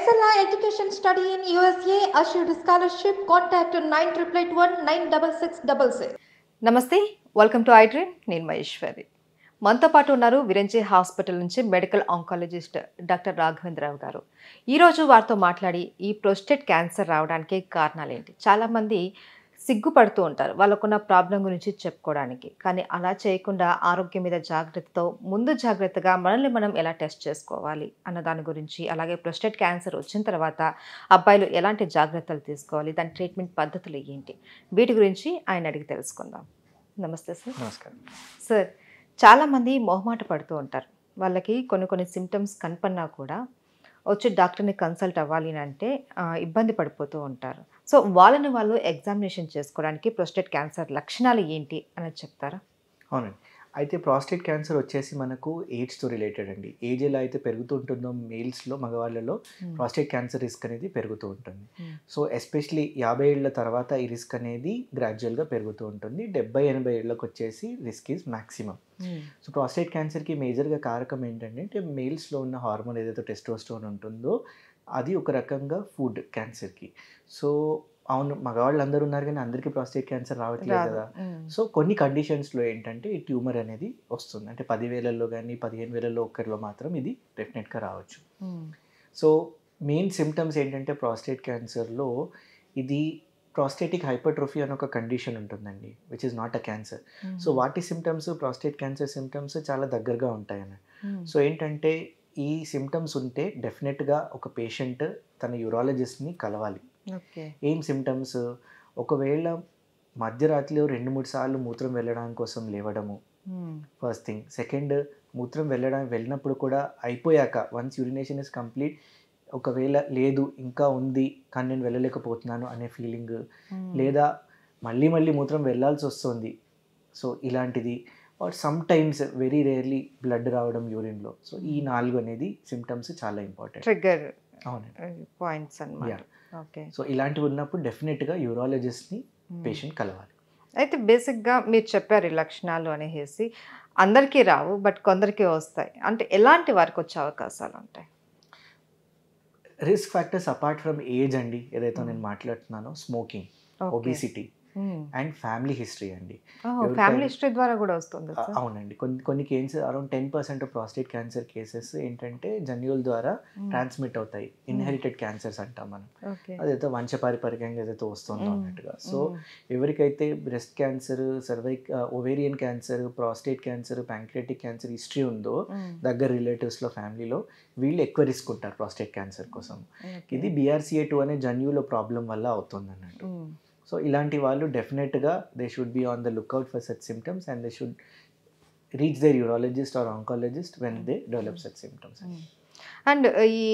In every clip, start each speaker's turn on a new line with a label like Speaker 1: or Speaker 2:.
Speaker 1: Excella Education Study in USA assured scholarship. Contact 9881 96666. నమస్తే, welcome to iDream. నేను మహేశ్వరి. మనతో పాటు ఉన్నారు విరంచి హాస్పిటల్ నుంచి మెడికల్ ఆంకాలజిస్ట్ డాక్టర్ రాఘవేంద్రరావు గారు. ఈరోజు వారితో మాట్లాడి ఈ ప్రోస్టేట్ క్యాన్సర్ రావడానికి కారణాలు ఏంటి, చాలామంది సిగ్గుపడుతూ ఉంటారు వాళ్ళకున్న ప్రాబ్లం గురించి చెప్పుకోవడానికి. కానీ అలా చేయకుండా ఆరోగ్యం మీద జాగ్రత్తతో ముందు జాగ్రత్తగా మనల్ని మనం ఎలా టెస్ట్ చేసుకోవాలి అన్న దాని గురించి, అలాగే ప్రోస్టేట్ క్యాన్సర్ వచ్చిన తర్వాత అబ్బాయిలు ఎలాంటి జాగ్రత్తలు తీసుకోవాలి, దాని ట్రీట్మెంట్ పద్ధతులు ఏంటి, వీటి గురించి ఆయన అడిగి తెలుసుకుందాం. నమస్తే సార్.
Speaker 2: నమస్కారం
Speaker 1: సార్, చాలామంది మొహమాట పడుతూ ఉంటారు. వాళ్ళకి కొన్ని సిమ్టమ్స్ కనపడినా కూడా వచ్చి డాక్టర్ని కన్సల్ట్ అవ్వాలి అంటే ఇబ్బంది పడిపోతూ ఉంటారు. సో వాళ్ళని వాళ్ళు ఎగ్జామినేషన్ చేసుకోవడానికి ప్రోస్టేట్ క్యాన్సర్ లక్షణాలు ఏంటి అనేది చెప్తారా?
Speaker 2: అవునండి. అయితే ప్రాస్టేట్ క్యాన్సర్ వచ్చేసి మనకు ఏజ్తో రిలేటెడ్ అండి. ఏజ్ ఎలా అయితే పెరుగుతూ ఉంటుందో మేల్స్లో, మగవాళ్ళలో ప్రాస్టేట్ క్యాన్సర్ రిస్క్ అనేది పెరుగుతూ ఉంటుంది. సో ఎస్పెషలీ 50 ఏళ్ళ తర్వాత ఈ రిస్క్ అనేది గ్రాడ్యువల్గా పెరుగుతూ ఉంటుంది. 70-80 ఏళ్ళకి వచ్చేసి risk is maximum. So prostate క్యాన్సర్కి మేజర్గా కారకం ఏంటంటే మేల్స్లో ఉన్న హార్మోన్ ఏదైతే టెస్టోస్టెరోన్ ఉంటుందో అది ఒక రకంగా ఫుడ్ క్యాన్సర్కి. సో అవును, మగవాళ్ళు అందరూ ఉన్నారు కానీ అందరికీ ప్రాస్టేట్ క్యాన్సర్ రావట్లేదు కదా. సో కొన్ని కండిషన్స్లో ఏంటంటే ఈ ట్యూమర్ అనేది వస్తుంది. అంటే 10,000లో కానీ 15,000లో ఒక్కరిలో మాత్రం ఇది డెఫినెట్గా రావచ్చు. సో మెయిన్ సిమ్టమ్స్ ఏంటంటే ప్రాస్టేట్ క్యాన్సర్లో ఇది ప్రాస్టేటిక్ హైపర్ట్రోఫీ అని ఒక కండిషన్ ఉంటుందండి, which is not a cancer. So వాటి సిమ్టమ్స్ ప్రాస్టేట్ క్యాన్సర్ సిమ్టమ్స్ చాలా దగ్గరగా ఉంటాయని. సో ఏంటంటే ఈ సిమ్టమ్స్ ఉంటే డెఫినెట్గా ఒక పేషెంట్ తన యూరాలజిస్ట్ని కలవాలి. ఏం సిమ్టమ్స్, ఒకవేళ మధ్యరాత్రిలో 2-3 సార్లు మూత్రం వెళ్ళడానికి కోసం లేవడము ఫస్ట్ థింగ్. సెకండ్, మూత్రం వెళ్ళినప్పుడు కూడా అయిపోయాక వన్స్ యూరినేషన్ ఇస్ కంప్లీట్ ఒకవేళ లేదు ఇంకా ఉంది కానీ నేను వెళ్ళలేకపోతున్నాను అనే ఫీలింగ్, లేదా మళ్ళీ మూత్రం వెళ్ళాల్సి వస్తుంది, సో ఇలాంటిది. Or sometimes very rarely blood రావడం యూరిన్లో. సో ఈ 4 అనేది సిమ్టమ్స్ చాలా ఇంపార్టెంట్
Speaker 1: ట్రిగ్గర్
Speaker 2: పాయింట్స్
Speaker 1: అన్నమాట. ఓకే.
Speaker 2: సో ఇలాంటివి ఉన్నప్పుడు డెఫినెట్గా యూరాలజిస్ట్ని పేషెంట్ కలవాలి.
Speaker 1: అయితే బేసిక్గా మీరు చెప్పారు ఈ లక్షణాలు అనేసి, అందరికీ రావు బట్ కొందరికి వస్తాయి. అంటే ఎలాంటి వారికి వచ్చే అవకాశాలు ఉంటాయి?
Speaker 2: Risk factors apart from age అండి, ఏదైతే నేను మాట్లాడుతున్నానో smoking, obesity and family history అండి.
Speaker 1: ఫ్యామిలీ హిస్టరీ ద్వారా కూడా వస్తుంది?
Speaker 2: అవునండి. కొన్ని cases around 10% of prostate cancer cases ఏంటంటే జన్యువుల ద్వారా ట్రాన్స్మిట్ అవుతాయి. ఇన్హెరిటెడ్ క్యాన్సర్స్ అంటాం మనం, అదైతే వంశపారిపరికంగా ఏదైతే వస్తుందో అన్నట్టుగా. సో ఎవరికైతే breast cancer, ovarian cancer, prostate cancer, pancreatic cancer history ఉందో దగ్గర రిలేటివ్స్లో, ఫ్యామిలీలో, వీళ్ళు ఎక్కువ రిస్క్ ఉంటారు ప్రాస్టేట్ క్యాన్సర్ కోసం. ఇది BRCA2 అనే జన్యువుల ప్రాబ్లం వల్ల అవుతుంది అన్నట్టు. సో ఇలాంటి వాళ్ళు డెఫినెట్గా they should be on the lookout for such symptoms and they should reach their urologist or oncologist when they develop such symptoms.
Speaker 1: And ఈ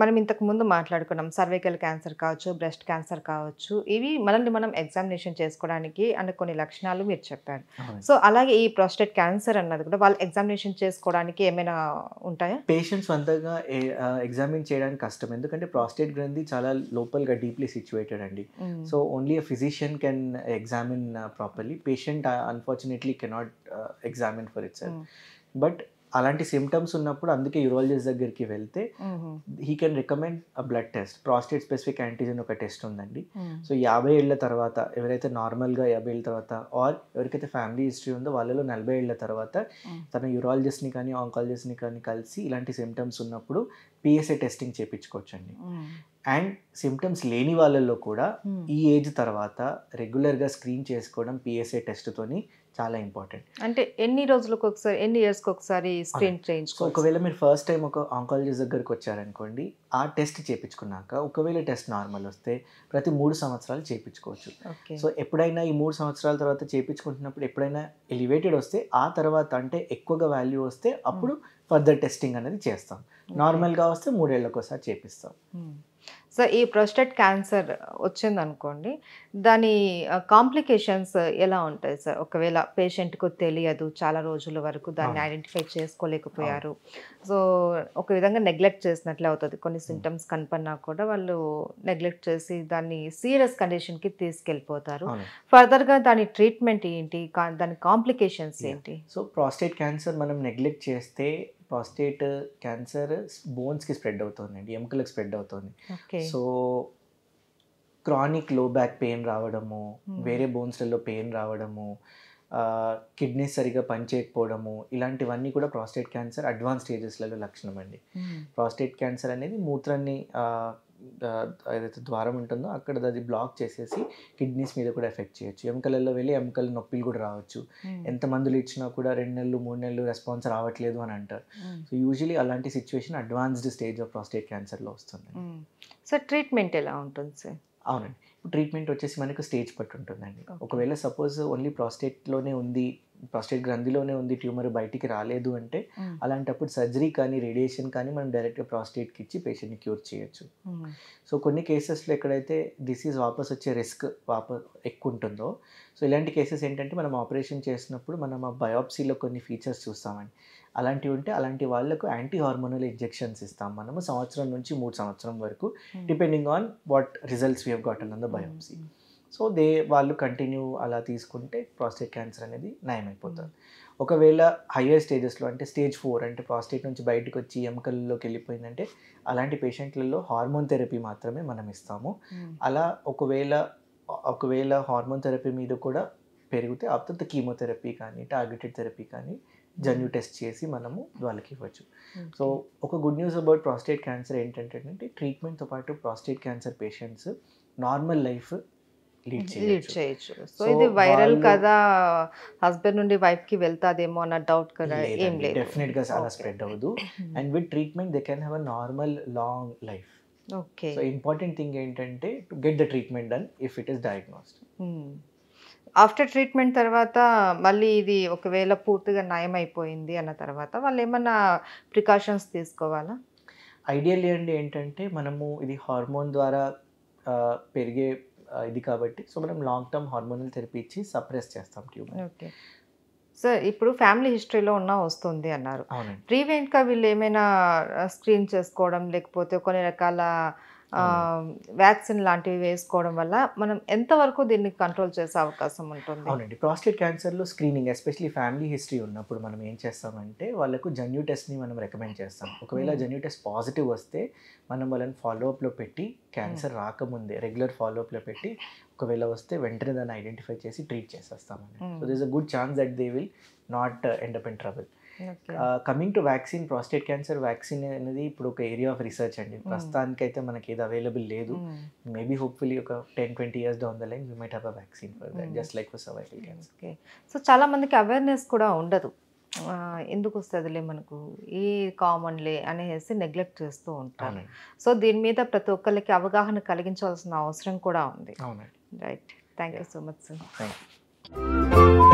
Speaker 1: మనం ఇంతకు ముందు మాట్లాడుకున్నాం సర్వైకల్ క్యాన్సర్ కావచ్చు, బ్రెస్ట్ క్యాన్సర్ కావచ్చు, ఇవి మనల్ని మనం ఎగ్జామినేషన్ చేసుకోవడానికి అంటే కొన్ని లక్షణాలు మీరు చెప్పారు. సో అలాగే ఈ ప్రాస్టేట్ క్యాన్సర్ అన్నది కూడా వాళ్ళు ఎగ్జామినేషన్ చేసుకోవడానికి ఏమైనా ఉంటాయా?
Speaker 2: పేషెంట్స్ అంతగా ఎగ్జామిన్ చేయడానికి కష్టం, ఎందుకంటే ప్రాస్టేట్ గ్రంథి చాలా లోపల్గా డీప్లీ సిచ్యువేటెడ్ అండి. So only a physician can examine properly. Patient unfortunately cannot examine for it self. But అలాంటి సిమ్టమ్స్ ఉన్నప్పుడు అందుకే యూరాలజిస్ట్ దగ్గరికి వెళ్తే he can recommend a blood test. Prostate specific antigen ఒక టెస్ట్ ఉందండి. సో 50 ఏళ్ళ తర్వాత ఎవరైతే నార్మల్గా 50 ఏళ్ళ తర్వాత, ఆర్ ఎవరికైతే ఫ్యామిలీ హిస్టరీ ఉందో వాళ్ళలో 40 ఏళ్ళ తర్వాత తన యూరాలజిస్ట్ని కానీ ఆంకాలజిస్ట్ని కానీ కలిసి ఇలాంటి సిమ్టమ్స్ ఉన్నప్పుడు PSA టెస్టింగ్ చేయించుకోవచ్చండి. అండ్ సిమ్టమ్స్ లేని వాళ్ళల్లో కూడా ఈ ఏజ్ తర్వాత రెగ్యులర్గా స్క్రీన్ చేసుకోవడం PSA టెస్ట్తోని చాలా ఇంపార్టెంట్.
Speaker 1: అంటే ఎన్ని రోజులకు ఒకసారి, ఎన్ని ఇయర్స్కి ఒకసారి స్క్రీన్ చేయించుకో?
Speaker 2: ఒకవేళ మీరు ఫస్ట్ టైం ఒక ఆంకాలజిస్ట్ దగ్గరికి వచ్చారనుకోండి, ఆ టెస్ట్ చేయించుకున్నాక ఒకవేళ టెస్ట్ నార్మల్ వస్తే ప్రతి 3 సంవత్సరాలు చేయించుకోవచ్చు. సో ఎప్పుడైనా ఈ 3 సంవత్సరాల తర్వాత చేయించుకుంటున్నప్పుడు ఎప్పుడైనా ఎలివేటెడ్ వస్తే, ఆ తర్వాత అంటే ఎక్కువగా వాల్యూ వస్తే అప్పుడు ఫర్దర్ టెస్టింగ్ అనేది చేస్తాం. నార్మల్గా వస్తే 3 ఏళ్ళకి ఒకసారి చేపిస్తాం.
Speaker 1: సో ఈ ప్రోస్టేట్ క్యాన్సర్ వచ్చిందనుకోండి, దాని కాంప్లికేషన్స్ ఎలా ఉంటాయి సార్? ఒకవేళ పేషెంట్కు తెలియదు, చాలా రోజుల వరకు దాన్ని ఐడెంటిఫై చేసుకోలేకపోయారు, సో ఒక విధంగా నెగ్లెక్ట్ చేసినట్లే అవుతుంది. కొన్ని సిమ్టమ్స్ కనపడినా కూడా వాళ్ళు నెగ్లెక్ట్ చేసి దాన్ని సీరియస్ కండిషన్కి తీసుకెళ్ళిపోతారు. ఫర్దర్గా దాని ట్రీట్మెంట్ ఏంటి, దాని కాంప్లికేషన్స్ ఏంటి?
Speaker 2: సో ప్రాస్టేట్ క్యాన్సర్ మనం నెగ్లెక్ట్ చేస్తే ప్రాస్టేట్ క్యాన్సర్ బోన్స్కి స్ప్రెడ్ అవుతుందండి, ఎముకలకు స్ప్రెడ్ అవుతుంది.
Speaker 1: ఓకే.
Speaker 2: సో క్రానిక్ లో బ్యాక్ పెయిన్ రావడము, వేరే బోన్స్లలో పెయిన్ రావడము, కిడ్నీస్ సరిగా పనిచేయకపోవడము, ఇలాంటివన్నీ కూడా ప్రాస్టేట్ క్యాన్సర్ అడ్వాన్స్ స్టేజెస్లలో లక్షణం అండి. ప్రాస్టేట్ క్యాన్సర్ అనేది మూత్రాన్ని ఏదైతే ద్వారం ఉంటుందో అక్కడ అది బ్లాక్ చేసేసి కిడ్నీస్ మీద కూడా ఎఫెక్ట్ చేయొచ్చు. ఎముకలలో వెళ్ళి ఎముకల నొప్పులు కూడా రావచ్చు. ఎంత మందులు ఇచ్చినా కూడా 2 నెలలు 3 నెలలు రెస్పాన్స్ రావట్లేదు అని అంటారు. సో యూజువలీ అలాంటి situation advanced stage of prostate క్యాన్సర్లో వస్తుంది.
Speaker 1: సో ట్రీట్మెంట్ ఎలా ఉంటుంది సార్?
Speaker 2: అవునండి. ట్రీట్మెంట్ వచ్చేసి మనకు స్టేజ్ పట్టి ఉంటుందండి. ఒకవేళ సపోజ్ ఓన్లీ ప్రాస్టేట్లోనే ఉంది, ప్రాస్టేట్ గ్రంథిలోనే ఉంది, ట్యూమర్ బయటికి రాలేదు అంటే అలాంటప్పుడు సర్జరీ కానీ రేడియేషన్ కానీ మనం డైరెక్ట్గా ప్రాస్టేట్కి ఇచ్చి పేషెంట్ని క్యూర్ చేయొచ్చు. సో కొన్ని కేసెస్లో ఎక్కడైతే డిసీజ్ వాపస్ వచ్చే రిస్క్ ఎక్కువ ఉంటుందో, సో ఇలాంటి కేసెస్ ఏంటంటే మనం ఆపరేషన్ చేసినప్పుడు మనం ఆ బయాప్సీలో కొన్ని ఫీచర్స్ చూస్తామండి. అలాంటివి ఉంటే అలాంటి వాళ్ళకు యాంటీ హార్మోనల్ ఇంజెక్షన్స్ ఇస్తాం మనము 1 సంవత్సరం నుంచి 3 సంవత్సరం వరకు, depending on what results we have గాటన్ on the biopsy. So వాళ్ళు కంటిన్యూ అలా తీసుకుంటే ప్రాస్టేట్ క్యాన్సర్ అనేది నయమైపోతుంది. ఒకవేళ హయ్యర్ స్టేజెస్లో అంటే స్టేజ్ 4 అంటే ప్రాస్టేట్ నుంచి బయటకు వచ్చి ఎముకల్లోకి వెళ్ళిపోయిందంటే అలాంటి పేషెంట్లలో హార్మోన్ థెరపీ మాత్రమే మనం ఇస్తాము. అలా ఒకవేళ హార్మోన్ థెరపీ మీద కూడా పెరిగితే అప్పుడు కీమోథెరపీ కానీ టార్గెటెడ్ థెరపీ కానీ జన్యు టెస్ట్ చేసి మనము వాళ్ళకి ఇవ్వచ్చు. సో ఒక good news about prostate cancer ఏంటంటే ట్రీట్మెంట్తో పాటు prostate cancer patients normal life lead చేయొచ్చు.
Speaker 1: సో ఇది వైరల్ కదా, హస్బెండ్ నుండి వైఫ్కి వెళ్తాదేమో అన్న డౌట్ కదా? ఏం లేదు,
Speaker 2: డెఫినెట్గా చాలా స్ప్రెడ్ అవ్వదు. And with treatment they can have a normal long life.
Speaker 1: Okay.
Speaker 2: So important thing ఏంటంటే to get the treatment done if it is diagnosed.
Speaker 1: After treatment తర్వాత మళ్ళీ ఇది ఒకవేళ పూర్తిగా నయం అయిపోయింది అన్న తర్వాత వాళ్ళు ఏమన్నా ప్రికాషన్స్ తీసుకోవాలా?
Speaker 2: ఐడియల్లీ అండి ఏంటంటే మనము ఇది హార్మోన్ ద్వారా పెరిగే ఇది కాబట్టి సో మనం లాంగ్ టర్మ్ హార్మోనల్ థెరపీ ఇచ్చి సప్రెస్ చేస్తాం ట్యూమర్.
Speaker 1: ఓకే సార్, ఇప్పుడు ఫ్యామిలీ హిస్టరీలో వస్తుంది అన్నారు.
Speaker 2: అవునండి.
Speaker 1: ప్రీవెంట్గా వీళ్ళు ఏమైనా స్క్రీన్ చేసుకోవడం లేకపోతే కొన్ని రకాల వ్యాక్సిన్ లాంటివి వేసుకోవడం వల్ల మనం ఎంతవరకు దీన్ని కంట్రోల్ చేసే అవకాశం ఉంటుంది?
Speaker 2: అవునండి. ప్రాస్టేట్ క్యాన్సర్లో స్క్రీనింగ్ ఎస్పెషలీ ఫ్యామిలీ హిస్టరీ ఉన్నప్పుడు మనం ఏం చేస్తామంటే వాళ్ళకు జన్యు టెస్ట్ని మనం రికమెండ్ చేస్తాం. ఒకవేళ జన్యు టెస్ట్ పాజిటివ్ వస్తే మనం వాళ్ళని ఫాలోఅప్లో పెట్టి క్యాన్సర్ రాకముందే రెగ్యులర్ ఫాలోఅప్లో పెట్టి ఒకవేళ వస్తే వెంటనే దాన్ని ఐడెంటిఫై చేసి ట్రీట్ చేసేస్తామండి. So this a good chance that they will not end up in trouble. Coming to vaccine, prostate cancer vaccine అనేది ఇప్పుడు ఒక ఏరియా ఆఫ్ రీసెర్చ్ అండి. ప్రస్తుతానికైతే మనకి ఏది అవైలబుల్ లేదు. మేబీ హోప్ఫుల్లీ ఒక 10-20 years down the line we might have a vaccine for that, just like for cervical cancer.
Speaker 1: Okay. So చాలా మందికి అవేర్నెస్ కూడా ఉండదు. ఎందుకు వస్తుందిలే మనకు ఈ కామన్లే అనేసి నెగ్లెక్ట్ చేస్తూ ఉంటారు. సో దీని మీద ప్రతి ఒక్కరికి అవగాహన కలిగించాల్సిన అవసరం కూడా ఉంది.
Speaker 2: అవునండి.
Speaker 1: Right. Thank you so much sir.
Speaker 2: Thank you.